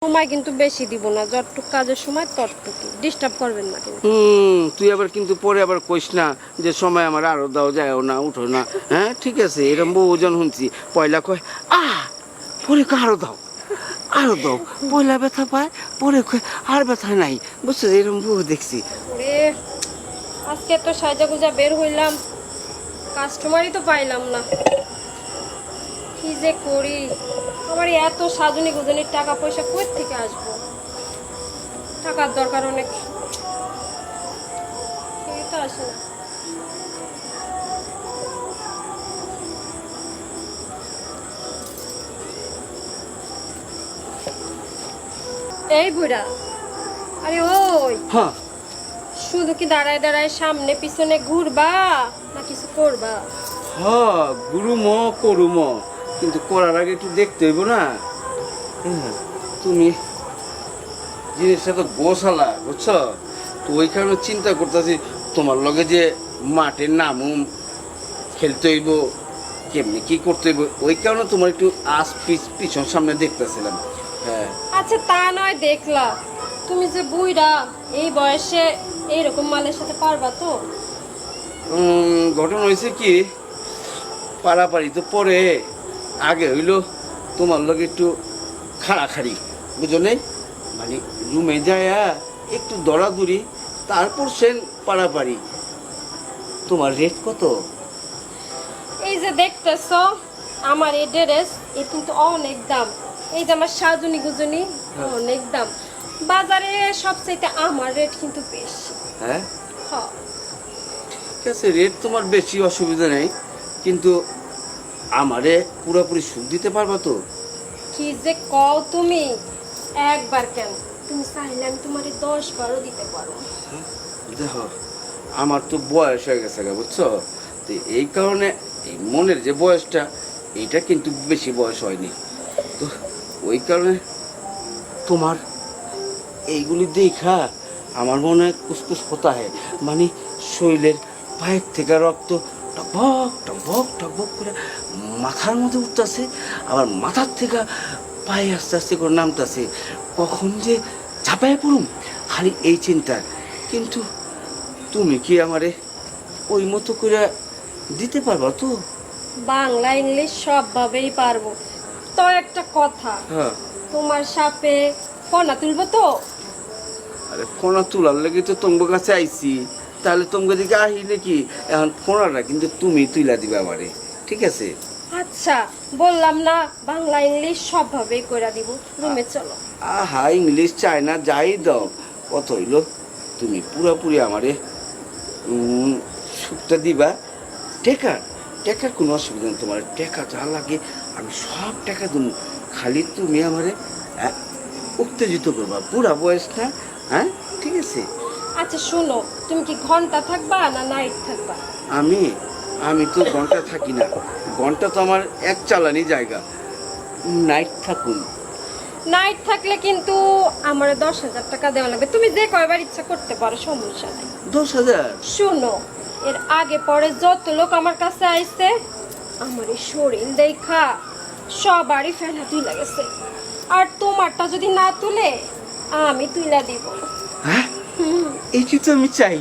সময় কিন্তু বেশি দিব না, যতটুকু কাজের সময় ততটুকু, ডিস্টার্ব করবেন না কিন্তু। তুই আবার কিন্তু পরে আবার কইস না যে সময় আমার আরো দাও যায়ও না উঠো না। হ্যাঁ ঠিক আছে, এরকম বহুজন শুনছি। পয়লা কয় পরে কয় আরো দাও আরো দাও, পয়লা ব্যথা পায়, পরে কয় আর ব্যথা নাই। বুঝছো, এরকম বহু দেখছি। ওরে, আজকে তো সাজা গুজা বের হইলাম, কাস্টমারই তো পাইলাম না। কি যে করি, আমার এত সাজনি গুজনির টাকা পয়সা কই থেকে আসবো? টাকার দরকার অনেক, এই তো আসে না। এই বুড়া, আরে ওই, হ্যাঁ শুধু কি দাঁড়ায় দাঁড়ায় সামনে পিছনে ঘুরবা না কিছু করবা? হ্যাঁ, গুরুম করুম, কিন্তু করার আগে একটু দেখতে হইব না। হ্যাঁ, তুমি জিনিসটা তো গোছালা, বুঝছো তো, ওই কারণে চিন্তা করতেছি তোমার লগে যে মাঠে নামুম, খেলতে হইব, কেমনি কি করতে হইব, ওই কারণে তোমার একটু পিছন সামনে দেখতেছিলাম। হ্যাঁ আচ্ছা তা নয় দেখলা, তুমি যে বুইড়া এই বয়সে এইরকম মালের সাথে পারবা তো? ঘটনা হয়েছে কি, পাড়াপাড়ি তো পরে, আগে হইলো তোমার লগে একটু খাড়াখাড়ি, বুঝো নেই, মানে রুমে যায়া একটু দৌড়াদৌড়ি, তারপর সেন পাড়াপাড়ি। তোমার রেট কত? এই যে দেখতেছো আমার এই ড্রেস, এ কিন্তু অনেক দাম। এই যে আমার সাজুনি গুজুনি, অনেক দাম। বাজারে সবচাইতে আমার রেট কিন্তু বেশি। হ্যাঁ হ্যাঁ, ঠিক আছে, রেট তোমার বেশি, অসুবিধা নেই, কিন্তু আমারে পুরোপুরি সুখ দিতে পারবা তো? কি যে কও তুমি, একবার কেন, তুমি চাইলে আমি তোমার 10-12 দিতে পারো। দেখো, আমার তো বয়স হয়ে গেছে গা, বুঝছো তো, এই কারণে এই মনের যে বয়সটা, এইটা কিন্তু বেশি বয়স হয়নি তো, ওই কারণে তোমার এইগুলি দেখা আমার মনে হয় কুসকুস হতা হয়, মানে শরীরের পায়ের থেকে রক্ত টকবক টকবক টকবক করে মাথার মধ্যে উঠতেছে, আবার মাথার থেকে পায়ে আস্তে আস্তে করে নামতেছে, কখন যে ঝাঁপায় পড়ুম, খালি এই চিন্তা। কিন্তু তুমি কি আমারে ওই মতো করে দিতে পারবা তো? বাংলা ইংলিশ সবভাবেই পারবো। তো একটা কথা, হ্যাঁ, তোমার সাপে ফোনা তুলবো তো? আরে ফোনা তোলার লেগে তো তোমার কাছে আইছি, তাহলে তোমাকে দিকে আহিলে কি, এখন ফোনাটা কিন্তু তুমি তুইলা দিবে আমারে, ঠিক আছে? আচ্ছা, বললাম না বাংলা ইংলিশ সবভাবেই কইরা দিব। রুমে চলো। আহা, ইংলিশ চায়না যাই দাও, কত হইল, তুমি পুরাপুরি আমারে সুখটা দিবা। টেকার টেকার কোনো অসুবিধা নেই, তোমার টেকা যা লাগে আমি সব টাকা দেবো, খালি তুমি আমারে উত্তেজিত করবা, পুরা বয়সটা। হ্যাঁ ঠিক আছে। আচ্ছা শোনো, তুমি কি ঘন্টা থাকবা না নাইট থাকবা? আমি আমি তো ঘন্টা থাকি না, ঘন্টা তো আমার এক চালানি জায়গা, নাইট থাকুন। নাইট থাকলে কিন্তু আমার 10,000 টাকা দেওয়া লাগবে। তুমি যে কয়বার ইচ্ছা করতে পারো, সমস্যা নাই। 10,000? শোনো, এর আগে পরে যত লোক আমার কাছে আইছে, আমার এই শরীর দেখা সবারই ফেলা তুইলা গেছে। আর তোমারটা যদি না তুলে, আমি তুইলা দিব। হ্যাঁ, এইটি তো আমি চাই,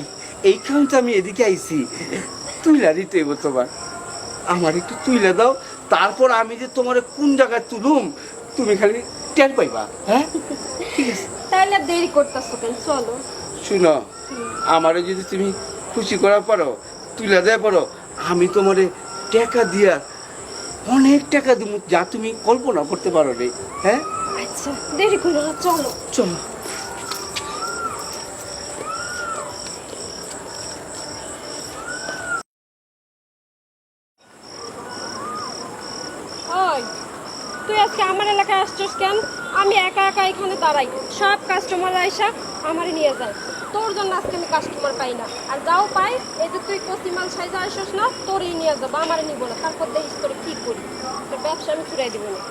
এই কারণে তো আমি এদিকে আইছি, তুইলা দিতে হইব তোমার, আমার একটু তুইলা দাও, তারপর আমি যে তোমার কোন জায়গায় তুলুম তুমি খালি টের পাইবা। হ্যাঁ ঠিক আছে, তাহলে আর দেরি করতেছো কেন, চলো। শুনো, আমারে যদি তুমি খুশি করা পারো, তুইলা দেয়া পারো, আমি তোমারে টাকা দিয়া অনেক টাকা দিব, যা তুমি কল্পনা করতে পারো রে। হ্যাঁ আচ্ছা, দেরি করো না, চলো। চলো। ওই, তুই আজকে আমার এলাকায় আসছিস কেন? আমি একা একা এখানে দাঁড়াই, সব কাস্টমার আইসা আমারে নিয়ে যায়। তোর জন্য আজকে আমি কাস্টমার পাই না, আর যাও পাই, এই যে তুই কচিমাল সাইজা আসিস না, তোরই নিয়ে যাবো, আমারে নিব না। তারপর দেখিস তোর কি করি, তোর ব্যবসা আমি ছুড়াই দিব না।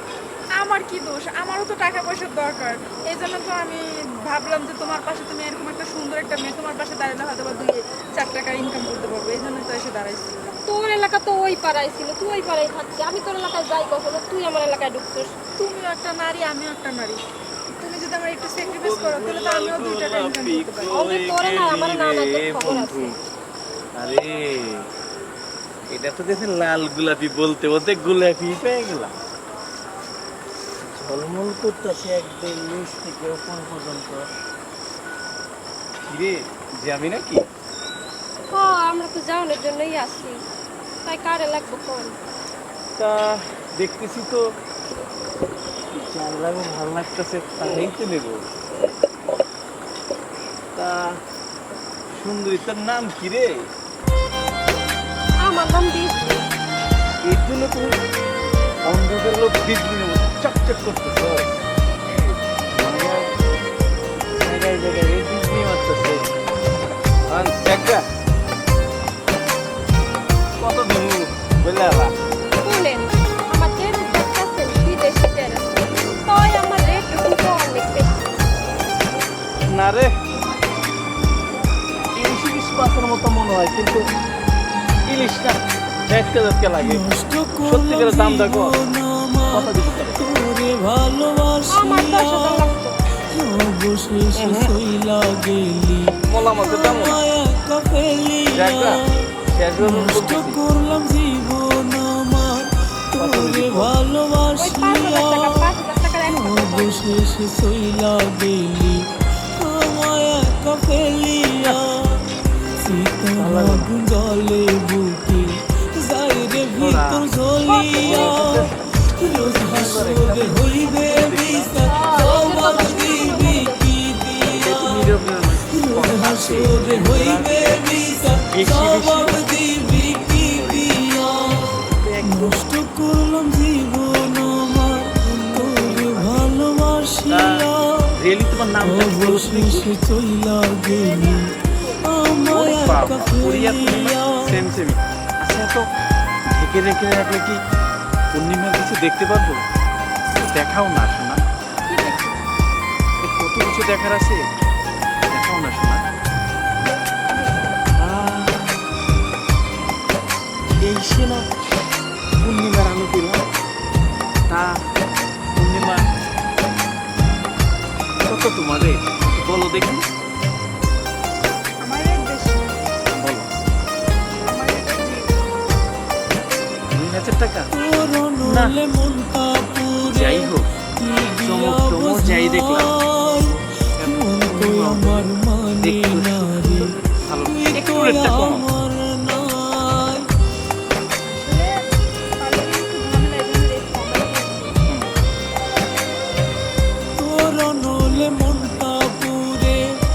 আমার কি দোষ? আমারও তো টাকা পয়সার দরকার, এই জন্য তো আমি ভাবলাম যে তোমার পাশে, তুমি এরকম একটা সুন্দর একটা মেয়ে, তোমার পাশে দাঁড়ালে হয়তো বা 2-4 টাকা ইনকাম করতে পারবো, এই জন্য তো এসে দাঁড়াইছি। তোর এলাকা তো ওই পাড়ায় ছিল, তুই ওই পাড়ায় থাকছিস, আমি তোর এলাকায় যাই কখনো? তুই আমার এলাকায় ঢুকছিস। তুমিও একটা নারী, আমিও একটা নারী, তুমি যদি একটু স্যাক্রিফাইস করো, তাহলে তো আমিও 2 টাকা ইনকাম করতে পারি। অনেক তোরে না আমার নানাকে খবর আছে। আরে এটা তো দেখে লাল গোলাপি, বলতে বলতে গোলাপি পেয়ে গেলাম। ঝলমল করতেছে একদম নিচ থেকে উপর পর্যন্ত। কিরে যাবি নাকি? ও আমরা তো যাওয়ানোর জন্যই আসছি, তাই কারে লাগবো কোন? তা দেখতেছি তো জানলাও ভালো লাগতেছে, তাই তো নেব। তা সুন্দরী, তোর নাম কি রে? আমার নাম দিয়েছি। এর জন্য তুমি অন্ধকার লোক বিজলির মতো চকচক করতেছ। জায়গায় জায়গায় এই বিজলি মারতেছে। দেখা কত দিন বলে আলা শুনেন, আমার যে দেখতেছেন বিদেশি টেরাস, তাই আমার রেট কিন্তু অনেক বেশি। না রে, ইলিশ ইলিশ মাছের মতো মনে হয়, কিন্তু ইলিশ না, ঝাটকা ঝাটকা লাগে। সত্যিকারের দাম দেখো কত দিতে পারে? আমার 10,000 লাগতো। মোলা মাছের দাম ঝাটকা শেষ বলতেছি। কত দিতে পারে? ওই 5,000 টাকার একটা জলে বুকে যাইরে ভিতর ঝলিয়া রোজ হাসরে হইবে বিচার জবাব দিবি কি দিয়া রোজ হাসরে হইবে বিচার জবাব দিবি কি দিয়া নষ্ট করলাম জীবন আমার তোরে ভালোবাসিয়া রিয়েলি তোমার নামটা কি বলো তো দেখি? অবশেষে চইলা গেলি আমায় বাবা, পুরিয়া পূর্ণিমা সেম সেমই। আচ্ছা, এত ঢেকে রেখে রাখলে কি পূর্ণিমা কিছু দেখতে পারবো? দেখাও না শোনা, কি দেখছি? এই কত কিছু দেখার আছে, দেখাও না শোনা। এই সে না পূর্ণিমার আলো পেলাম। তা পূর্ণিমা কত তোমাদের বলো দেখি, আমার রেট বেশি, বলো। আমার রেট 2,000 টাকা? না যাই হোক, চমক টমক যাই দেখলাম, আমার মানে দেখতে ভালো, একটু রেটটা কম।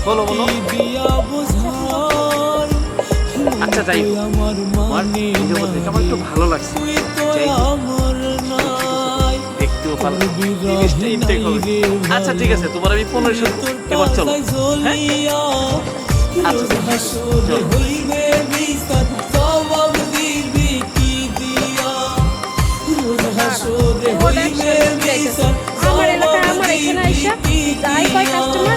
বলো বলো। আচ্ছা যাই হোক, আমার নিজের মধ্যে এটা আমার একটু ভালো লাগছে। যাই হোক, দেখতেও ভালো, জিনিসটা ইনটেক হবে। আচ্ছা ঠিক আছে, তোমার আমি 1500 এবার চলো। হ্যাঁ আচ্ছা চলো। আমার এলাকায় আমার এখানে আইসা যাই কয় কাস্টমার